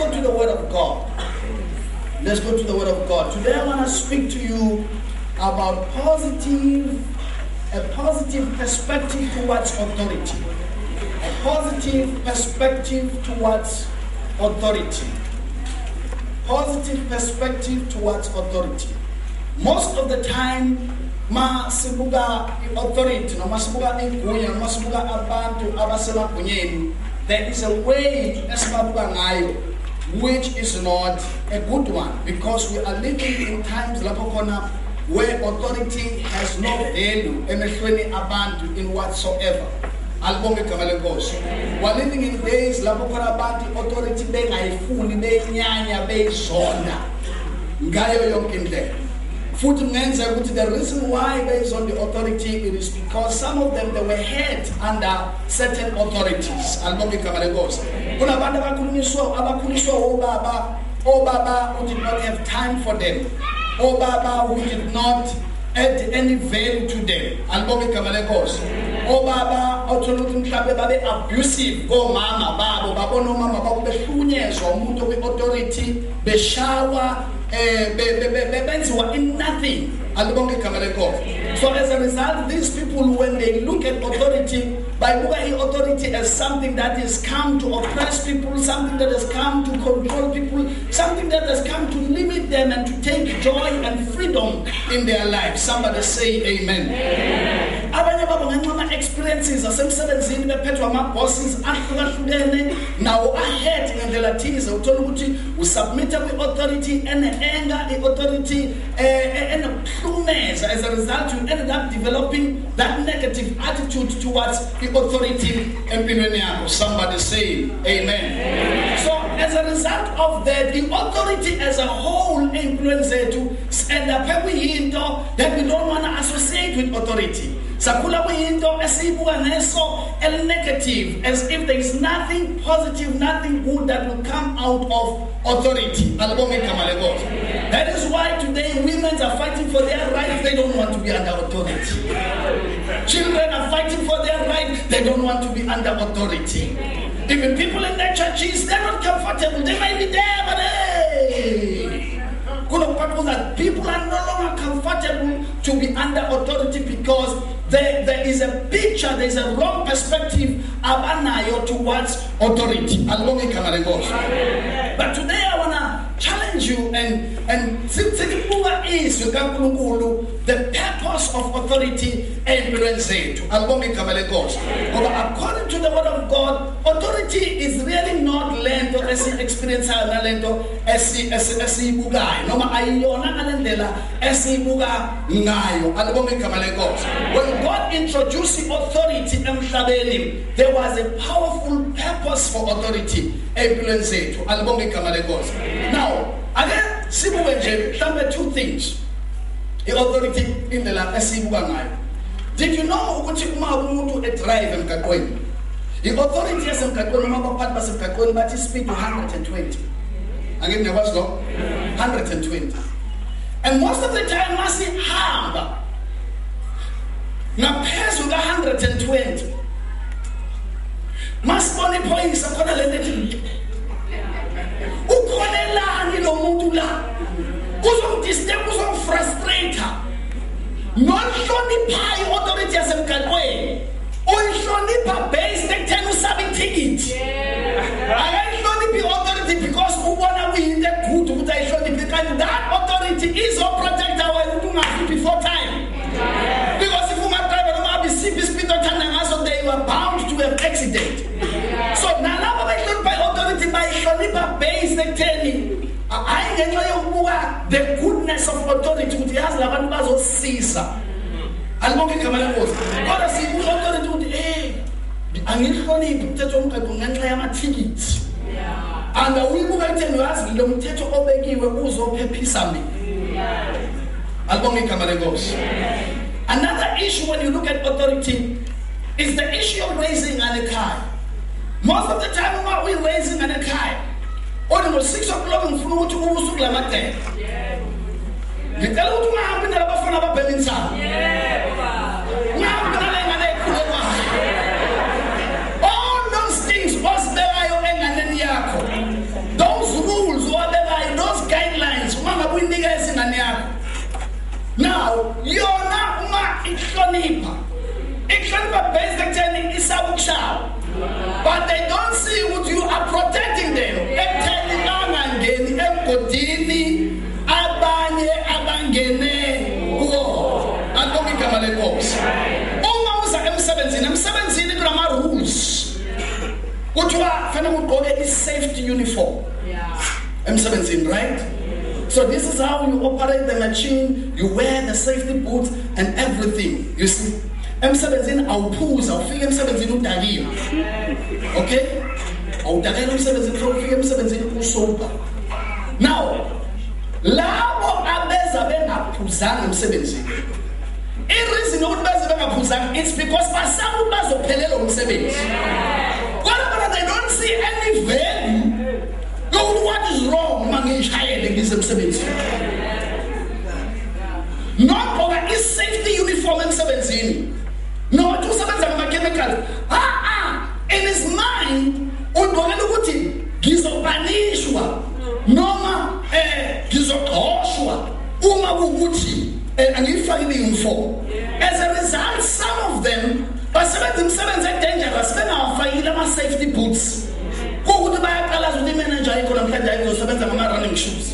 go to the Word of God. Let's go to the Word of God. Today I want to speak to you about a positive perspective towards authority. A positive perspective towards authority. Positive perspective towards authority. Most of the time, masibuka authority, no masibuka igunya, no masibuka abantu abasema kunyeni, there is a way esibabuka ngayo which is not a good one, because we are living in times where authority has no value emehlweni abantu in whatsoever. We're living in days lapho khona abantu authority bengayifuni beyinyanya beyizonda ngayo yonke indlela. Futhi ngenza ukuthi the reason why based on the authority, it is because some of them, they were held under certain authorities. Kunabantu abakhuliswa obaba who did not have time for them, obaba who did not add any value to them. Obaba othola mhlawumbe babe abusive komama babo, babona umama babo behlunyezwa umuntu kwi-authority, beshawa, benziwa in nothing. So as a result, these people, when they look at authority, by looking at authority as something that has come to oppress people, something that has come to control people, something that has come to limit them and to take joy and freedom in their lives. Somebody say amen. Abanye babo ngenxa experiences asemsebenzini bephethwe ama-bosses ahlukahlukene nawo ahead ngendlela thize, uthola ukuthi usubmit kwi-authority ene-anger, i-authority enokuhlumeza. As a result, you ended up developing that negative attitude towards the authority empilweni yakho. Somebody say amen. So as a result of that, the authority as a whole influences zethu end up kuyinto that we don't want to associate with authority. Sakhula kuyinto esiyibuka ngeso el-negative, as if there is nothing positive, nothing good that will come out of authority. That is why today women are fighting for their rights. They don't want to be under authority. Children are fighting for their rights. They don't want to be under authority. Even people in their churches, they're not comfortable. They may be there, but hey, people are no longer comfortable to be under authority because there is a picture, there is a wrong perspective abanayo towards authority. But today I want to challenge you and is the purpose of authority influence zethu. According to the word of God, authority is really not lento experience na lento esibukayo noma ayiyona alendlela esibuka ngayo. When God introduced authority emhlabeni, there was a powerful purpose for authority influence zethu. Now, again, sibuke nje mhlambe two things. I-authority indlela esibuka ngayo. Did you know ukuthi uma umuntu drive emgaqweni, i-authority yasemgaqweni uma abaphathi basemgaqweni bathi speed 120. Angeke ngiyakwazi lo? 120. And most of the time masihamba ngaphezu ka-120. Masibona iphoyisa khona le nto ukhonelani lo muntu la, uzomdisturb, uzomfrustrate. Nonhlonipha i-authority yasemgaqweni, uyihlonipha based ekutheni usabe ithikithi. Akayihloniphi i-authority because ubona kuyinto egood ukuthi ayihloniphe, kanti that authority is your protector wena ukuthi ungafi before time. Because if ungadrive noma abisiphi ispeed othanda ngaso, they were bound to have accident. So nalabo bayihlonipha i-authority bayihlonipha based ekutheni ayingenxa yokubuka the goodness of authority ukuthi yazi labantu bazosiza. Alibonke igama lenkosi. Kodwa siyibuka authority ukuthi angihloniphi umthetho womgaqo ngenxa yamathikithi. Anga uyibuka ekutheni yazi lo mthetho obekiwe uzophephisa mina. Alibonke igama lenkosi. Another issue when you look at authority is the issue of raising an ekhaya. Most of the time when we're raising an ekhaya, only 6 o'clock ngifuna ukuthi ubusuku lamadela. Ngicela ukuthi ungahambi nalabafana ababhema insana. Ungahambi nalengane ekhulekwayo. All those things osibekayo enganeni yakho, those ihlonipha based ekutheni isabukushawa, but they don't see what you are protecting them ekutheni bangangeni emgodini abanye abangene kuwo. Alibonge igama lenkosi. Uma uza emsebenzini kunama rules kuthiwa fanele ugqoke i-safety uniform emsebenzini, right? So this is how you operate the machine. You wear the safety boots and everything. You see, emsebenzini awuphuza, ufike emsebenzini udakiwe. Okay? Awudakela emsebenzini, ufike emsebenzini usoba. Now, labo abeza bengaphuzanga emsebenzini. I-reason ukuthi beze bengaphuzanga, it's because basaba bazophelela umsebenzi. Kodwa they don't see any value. What is wrong uma ngishayele ngisemsebenzini? Not over is safety uniform emsebenzini. No, to usebenza ngama-chemicals. In his mind ugqokela ukuthi ngizobanishwa noma ngizoxoshwa uma kukuthi angiyifakile i-uniform. As a result, some of them basebenza imisebenzi e-dangerous bengawafakile ama-safety boots. Running shoes.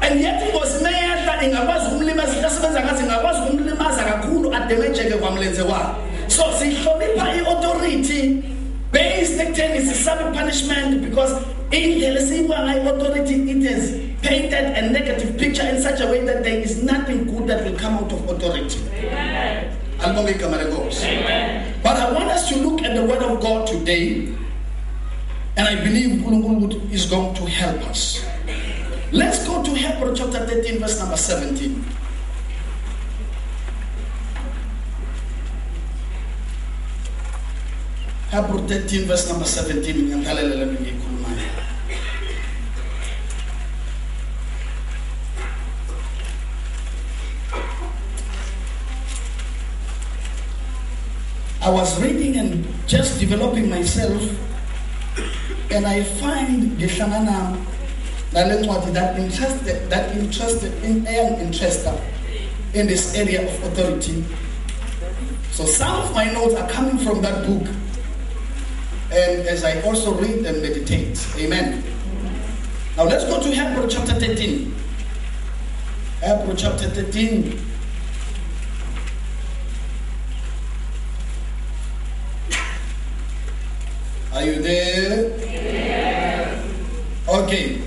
And yet he was made so authority based on punishment, because in the authority it has painted a negative picture in such a way that there is nothing good that will come out of authority. Amen. But I want us to look at the word of God today. And I believe Gulugulu is going to help us. Let's go to Hebrews chapter 13, verse number 17. Hebrews 13, verse number 17. I was reading and just developing myself. And I find Geshanana that interested in this area of authority. So some of my notes are coming from that book, and as I also read and meditate. Amen. Now let's go to Hebrews chapter 13. Hebrews chapter 13. Are you there? Yeah. Okay.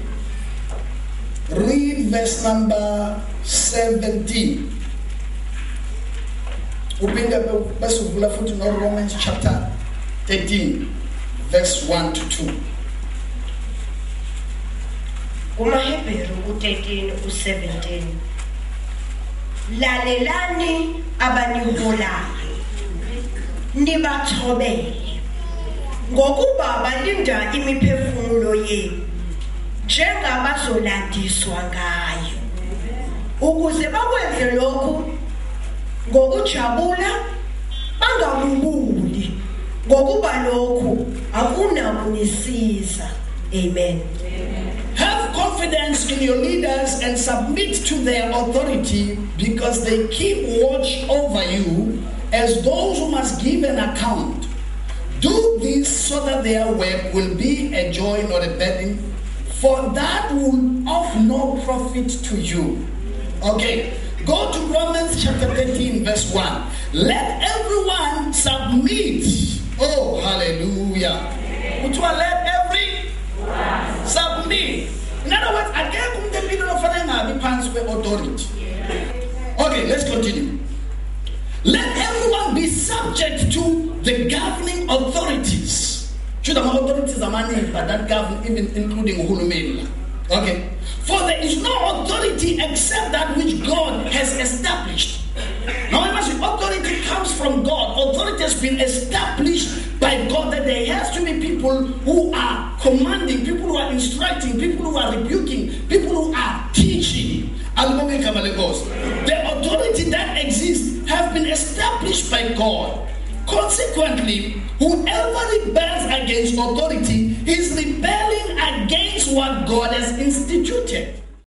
Read verse number 17. Romans chapter 13, verse 1 to 2. Hebrews 13 17. Lalelani abaniholayo nibathobele ngokuba balinda imiphefumulo yenu njengabazolandiswa ngayo, ukuze bakwenze lokhu ngokujabula bangabubuli, ngokuba lokhu akunakunisiza. Amen. Have confidence in your leaders and submit to their authority, because they keep watch over you as those who must give an account. Do this so that their work will be a joy, not a burden, for that will of no profit to you. Okay, go to Romans chapter 13, verse 1. Let everyone submit. Oh, hallelujah. Which one? Let everyone submit. In other words, I can't come to the middle of the authority. Okay, let's continue. Let everyone be subject to the governing authorities. Should the authorities are managed by that govern, even including Hulumela. Okay. For there is no authority except that which God has established. Now, authority comes from God. Authority has been established by God, that there has to be people who are commanding, people who are instructing, people who are rebuking, people who are teaching. The authority that exists have been established by God. Consequently, whoever rebels against authority is rebelling against what God has instituted.